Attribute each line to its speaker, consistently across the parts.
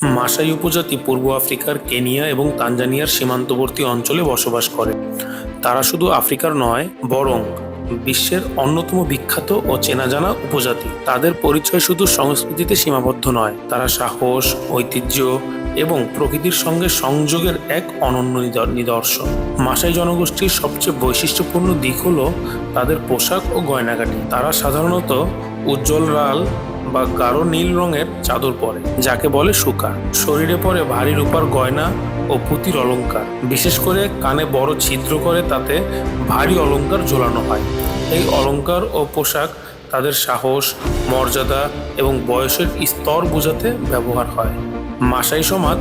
Speaker 1: মাসাই উপজাতি পূর্ব আফ্রিকার কেনিয়া এবং তানজানিয়ার সীমান্তবর্তী অঞ্চলে বসবাস করে। তারা শুধু আফ্রিকার নয়, বরং বিশ্বের অন্যতম বিখ্যাত ও চেনাজানা উপজাতি। তাদের পরিচয় শুধু সংস্কৃতিতে সীমাবদ্ধ নয়, তারা সাহস, ঐতিহ্য এবং প্রকৃতির সঙ্গে সংযোগের এক অনন্য নিদর্শন। মাসাই জনগোষ্ঠীর সবচেয়ে বৈশিষ্ট্যপূর্ণ দিক হল তাদের পোশাক ও গয়নাগাটি। তারা সাধারণত উজ্জ্বল লাল বা গাঢ় নীল রঙের চাদর পরে, যাকে বলে শুকা। শরীরে পরে ভারী রূপার গয়না ও পুঁতির অলঙ্কার, বিশেষ করে কানে বড় ছিদ্র করে তাতে ভারী অলঙ্কার ঝোলানো হয়। এই অলঙ্কার ও পোশাক তাদের সাহস, মর্যাদা এবং বয়সের স্তর বোঝাতে ব্যবহার হয়। মাসাই সমাজ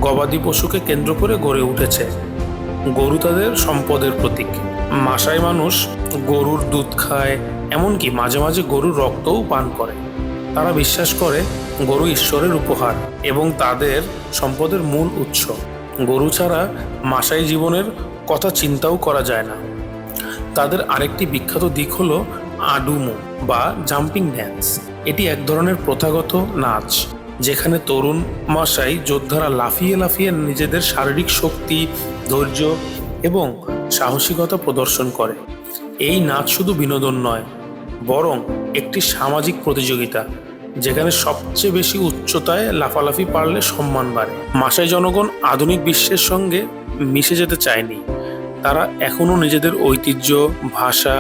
Speaker 1: গবাদি পশুকে কেন্দ্র করে গড়ে উঠেছে। গরু তাদের সম্পদের প্রতীক। মাসাই মানুষ গরুর দুধ খায়, এমনকি মাঝে মাঝে গরুর রক্তও পান করে। তারা বিশ্বাস করে গরু ঈশ্বরের উপহার এবং তাদের সম্পদের মূল উৎস। গরু ছাড়া মাসাই জীবনের কথা চিন্তাও করা যায় না। তাদের আরেকটি বিখ্যাত দিক হলো আডুমো বা জাম্পিং ড্যান্স। এটি এক ধরনের প্রথাগত নাচ, যেখানে তরুণ মাসাই যোদ্ধারা লাফিয়ে লাফিয়ে নিজেদের শারীরিক শক্তি, ধৈর্য এবং সাহসিকতা প্রদর্শন করে। এই নাচ শুধু বিনোদন নয়, বরং একটি সামাজিক প্রতিযোগিতা, যেখানে সবচেয়ে বেশি উচ্চতায় লাফালাফি পারলে সম্মান বাড়ে। মাসাই জনগণ আধুনিক বিশ্বের সঙ্গে মিশে যেতে চায়নি। তারা এখনও নিজেদের ঐতিহ্য, ভাষা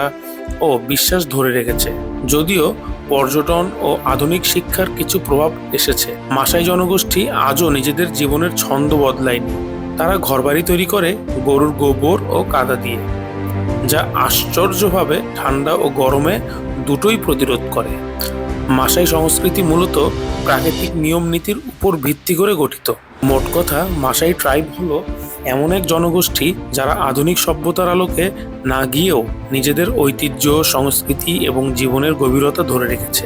Speaker 1: ও বিশ্বাস ধরে রেখেছে। যদিও পর্যটন ও আধুনিক শিক্ষার কিছু প্রভাব এসেছে, মাসাই জনগোষ্ঠী আজও নিজেদের জীবনের ছন্দ বদলায়নি। তারা ঘরবাড়ি তৈরি করে গরুর গোবর ও কাদা দিয়ে, যা আশ্চর্যভাবে ঠান্ডা ও গরমে দুটোই প্রতিরোধ করে। মাসাই সংস্কৃতি মূলত প্রাকৃতিক নিয়ম নীতির উপর ভিত্তি করে গঠিত। মোট কথা, মাসাই ট্রাইব হলো এমন এক জনগোষ্ঠী যারা আধুনিক সভ্যতার আলোকে না গিয়েও নিজেদের ঐতিহ্য, সংস্কৃতি এবং জীবনের গভীরতা ধরে রেখেছে।